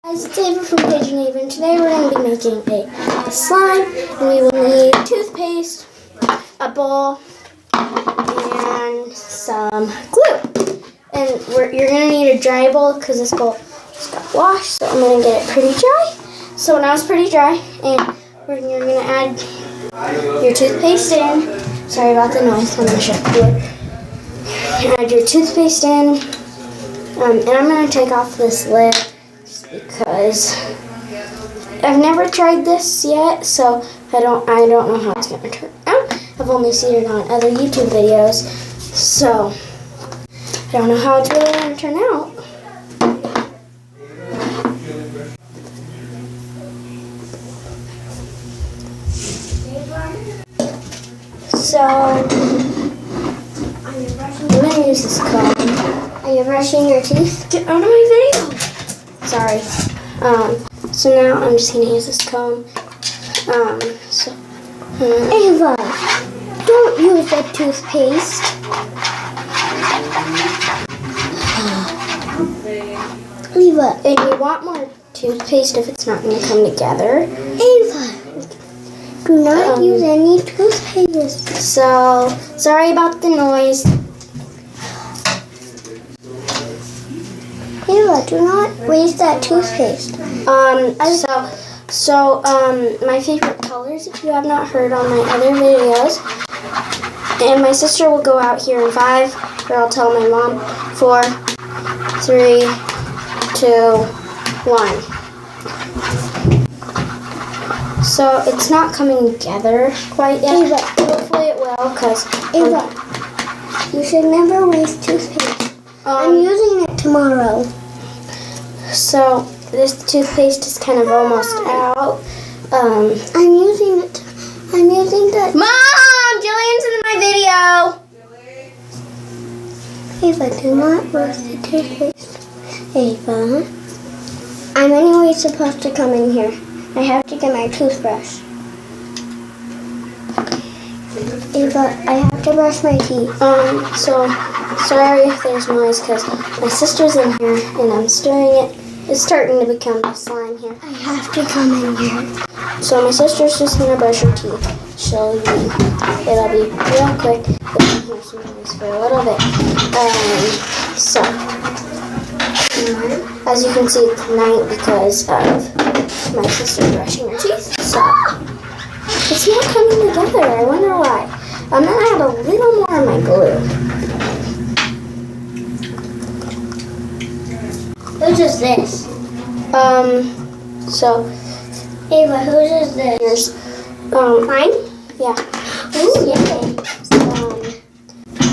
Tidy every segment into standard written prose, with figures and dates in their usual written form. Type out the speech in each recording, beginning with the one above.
Guys, it's Ava from Paige and Ava, and today we're going to be making a slime, and we will need toothpaste, a bowl, and some glue. And you're going to need a dry bowl because this bowl just got washed, so I'm going to get it pretty dry. So now it's pretty dry, and you're going to add your toothpaste in. Sorry about the noise, I'm going to shut the door. Add your toothpaste in, and I'm going to take off this lid because I've never tried this yet, so I don't know how it's going to turn out. I've only seen it on other YouTube videos, so I don't know how it's really going to turn out. So I'm going to use this comb. Are you brushing your teeth? Get out of my video! Sorry. So now I'm just going to use this comb. Ava, don't use that toothpaste. Ava, and you want more toothpaste if it's not going to come together. Ava, do not use any toothpaste. So, sorry about the noise. Ava, do not waste that toothpaste. My favorite colors, if you have not heard on my other videos, and my sister will go out here in 5, or I'll tell my mom, 4, 3, 2, 1. So it's not coming together quite yet. Ava, hopefully it will, because Ava, you should never waste toothpaste. I'm using it tomorrow. So this toothpaste is kind of almost out. I'm using it. I'm using the. Mom, Jillian's in my video. Ava, do not waste the toothpaste. Ava, I'm anyway supposed to come in here. I have to get my toothbrush. Ava, I have to brush my teeth. So sorry if there's noise because my sister's in here and I'm stirring it. It's starting to become a slime here. I have to come in here. So my sister's just gonna brush her teeth. It'll be real quick. You can hear some noise for a little bit. So as you can see, it's night because of my sister brushing her teeth. So it's not coming together. I wonder why. I'm going to add a little more of my glue. Whose is this? So, Ava, whose is this? Mine? Yeah. Ooh, yay.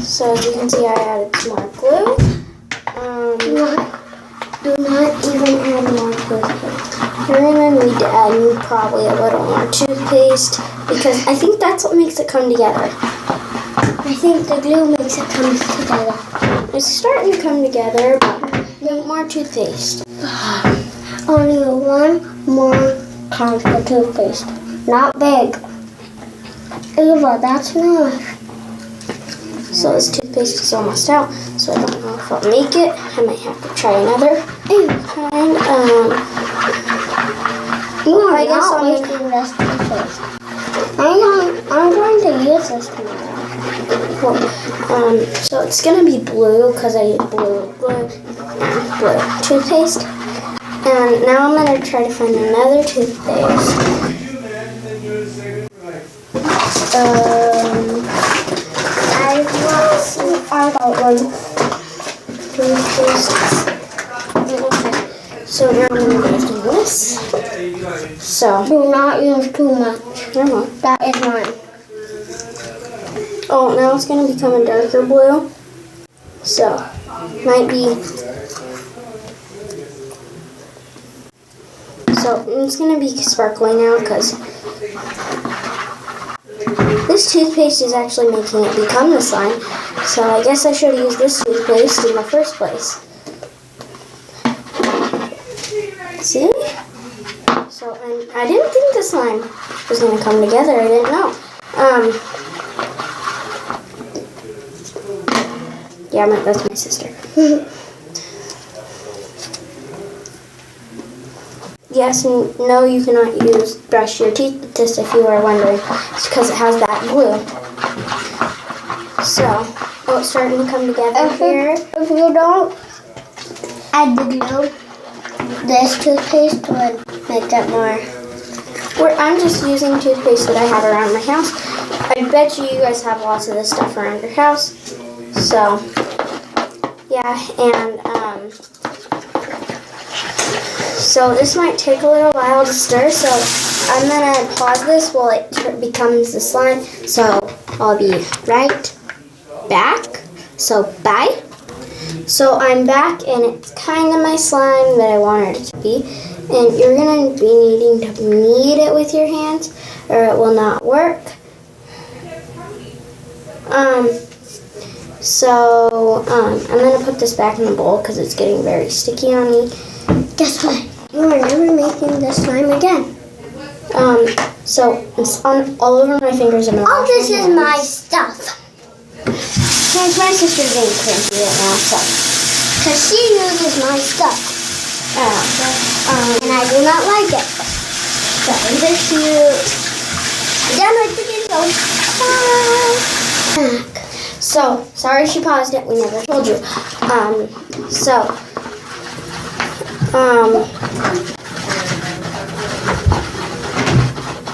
So as you can see, I added some more glue. Do not even add more toothpaste. You're going to need to add probably a little more toothpaste because I think that's what makes it come together. I think the glue makes it come together. It's starting to come together, but need more toothpaste. Only one more time for toothpaste. Not big. Ava, that's enough. So this toothpaste is almost out, so I don't know if I'll make it. I might have to try another kind. I guess I'm making this toothpaste. I'm going to use this tomorrow. Cool. So it's gonna be blue because I used blue toothpaste. And now I'm gonna try to find another toothpaste. I got one. So now I'm going to do this. So. Do not use too much. Never mind. That is mine. Oh, now it's going to become a darker blue. So, might be. So, it's going to be sparkly now because this toothpaste is actually making it become the slime. So I guess I should have used this toothpaste in the first place. See? So I didn't think the slime was going to come together. I didn't know. Yeah, that's my sister. yes and no, you cannot brush your teeth with this if you are wondering. It's because it has that glue. So, it's starting to come together here. If you don't add the glue, this toothpaste would make it more. I'm just using toothpaste that I have around my house. I bet you guys have lots of this stuff around your house. So, yeah, and so this might take a little while to stir, so I'm going to pause this while it becomes the slime. So I'll be right back. So bye. So I'm back, and it's kind of my slime that I wanted it to be. And you're going to be needing to knead it with your hands, or it will not work. I'm going to put this back in the bowl because it's getting very sticky on me. Guess what? You are never making this slime again. So it's on all over my fingers. And All this is my stuff. Here's my sister's getting cranky right now, so. Because she uses my stuff. And I do not like it. So if you done with the video, So, sorry she paused it. We never told you.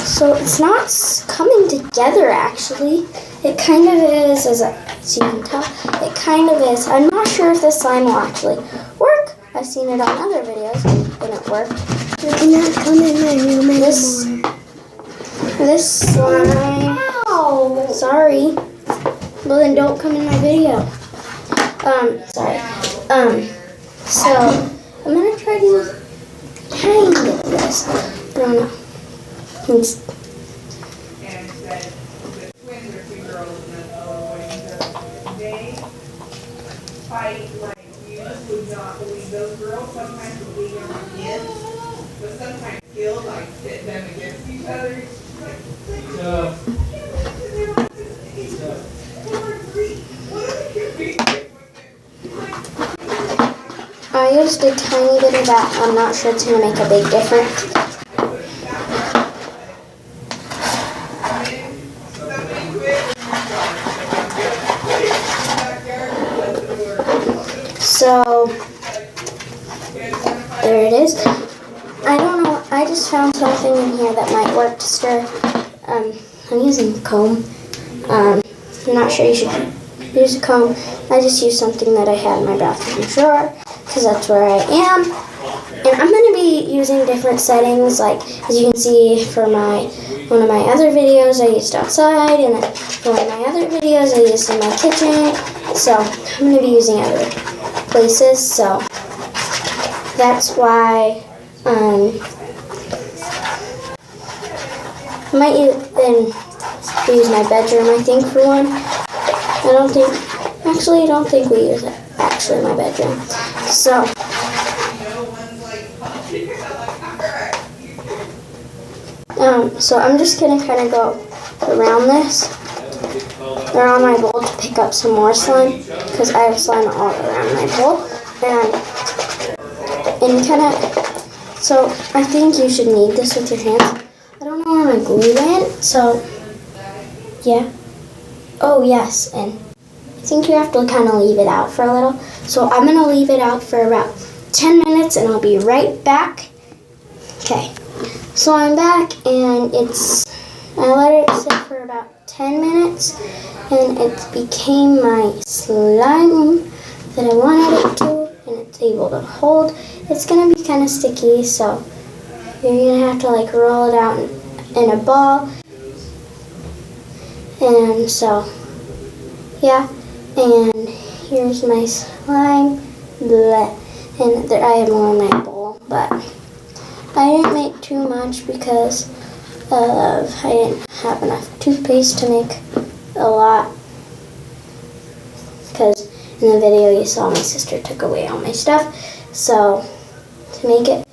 So it's not coming together, actually. It kind of is, as you can tell. It kind of is. I'm not sure if this slime will actually work. I've seen it on other videos. It didn't work. you cannot come in my room anymore. This slime. Ow. Sorry. Well, then don't come in my video. Sorry. So I'm gonna try to use a tiny bit of this. I don't know. It's, fight like you would not believe. Those girls sometimes believe in their kids, but sometimes feel like sit them against each other. I used a tiny bit of that. I'm not sure it's gonna make a big difference. So, there it is. I don't know, I just found something in here that might work to stir. I'm using a comb. I'm not sure you should use a comb. I just used something that I had in my bathroom drawer, because that's where I am. And I'm going to be using different settings, like, as you can see for one of my other videos I used outside, and then for one of my other videos I used in my kitchen. So, I'm going to be using other places, so that's why I might even use my bedroom, I think, for one. I don't think we use it, actually, my bedroom. So, so I'm just going to kind of go around this, around my bowl to pick up some more slime, because I have slime all around my bowl. And kind of, so I think you should knead this with your hands. I don't know where my glue went, so yeah. Oh yes, and I think you have to kind of leave it out for a little. So I'm going to leave it out for about 10 minutes and I'll be right back. Okay, so I'm back, and I let it sit for about 10 minutes and it became my slime that I wanted it to, and it's able to hold. It's going to be kind of sticky, so you're going to have to like roll it out in a ball. And so, yeah, and here's my slime. Blech. And there, I have more in my bowl, but I didn't make too much because I didn't have enough toothpaste to make a lot. Because in the video you saw my sister took away all my stuff. So, to make it,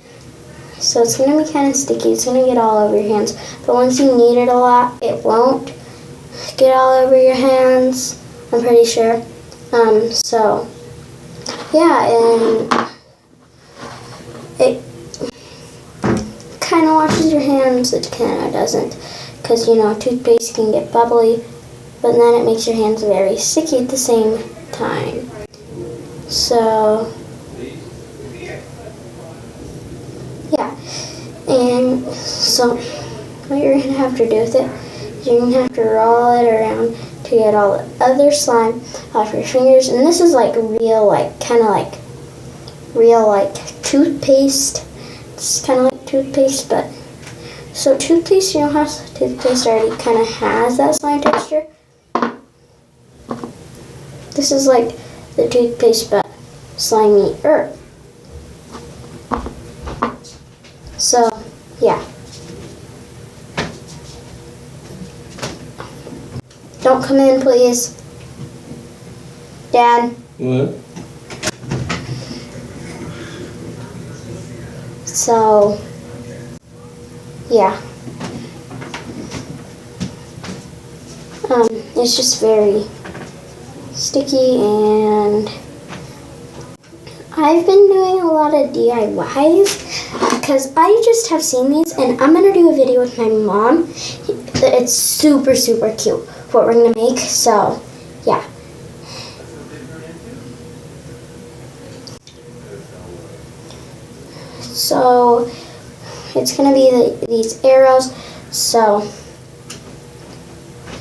so it's going to be kind of sticky. It's going to get all over your hands. But once you knead it a lot, it won't get all over your hands, I'm pretty sure. So, yeah, and kind of washes your hands, it kind of doesn't. Because, you know, toothpaste can get bubbly, but then it makes your hands very sticky at the same time. So, yeah. And so, what you're going to have to do with it is you're going to have to roll it around to get all the other slime off your fingers. And this is like real, like, kind of like real, like, toothpaste. It's kind of like toothpaste, but so toothpaste, you know how toothpaste already kind of has that slime texture? This is like the toothpaste, but slimy-er. So, yeah. Don't come in, please. Dad. What? So, yeah. It's just very sticky, and I've been doing a lot of DIYs because I just have seen these, and I'm gonna do a video with my mom. It's super, super cute what we're gonna make, so yeah. So it's gonna be these arrows, so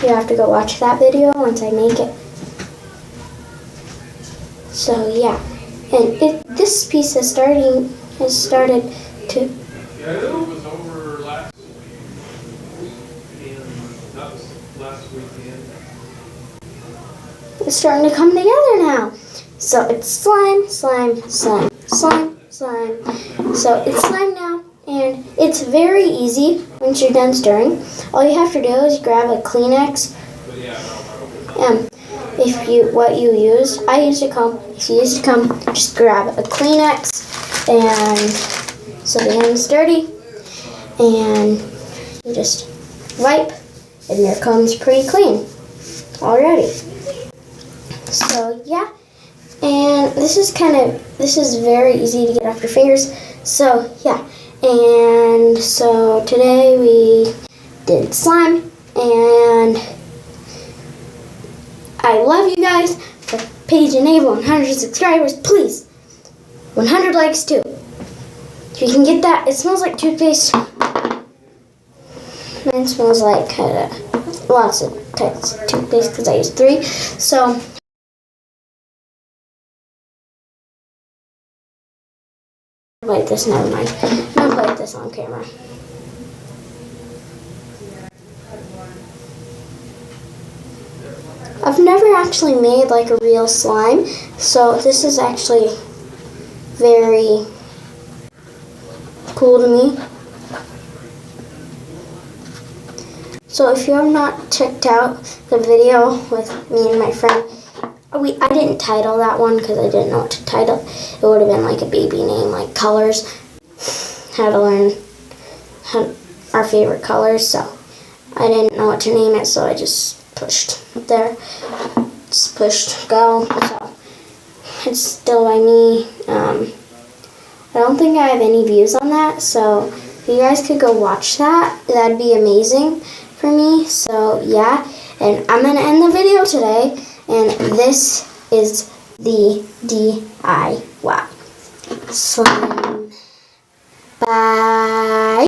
you have to go watch that video once I make it. So yeah, and this piece has started to. Yeah, it was over last week, and that was last weekend. It's starting to come together now. So it's slime, slime, slime, slime, slime. So it's slime now, and it's very easy once you're done stirring. All you have to do is grab a Kleenex. But yeah, What you use, I used a comb. If you used a comb, just grab a Kleenex, and so the hand's dirty, and you just wipe, and your comb's pretty clean already. So yeah, and this is very easy to get off your fingers. So yeah, and so today we did slime, and I love you guys. For Paige and Ava, 100 subscribers, please. 100 likes too. If you can get that, it smells like toothpaste. Mine smells like lots of types of toothpaste because I use 3. So. Wait, this, never mind. I'm gonna play with this on camera. I've never actually made like a real slime, so this is actually very cool to me. So if you have not checked out the video with me and my friend, I didn't title that one because I didn't know what to title. It would have been like a baby name, like colors. How to learn our favorite colors, so I didn't know what to name it, so I just pushed there. Just pushed go. So it's still by me. I don't think I have any views on that, so if you guys could go watch that, that'd be amazing for me. So yeah, and I'm gonna end the video today, and this is the DIY slime. Bye.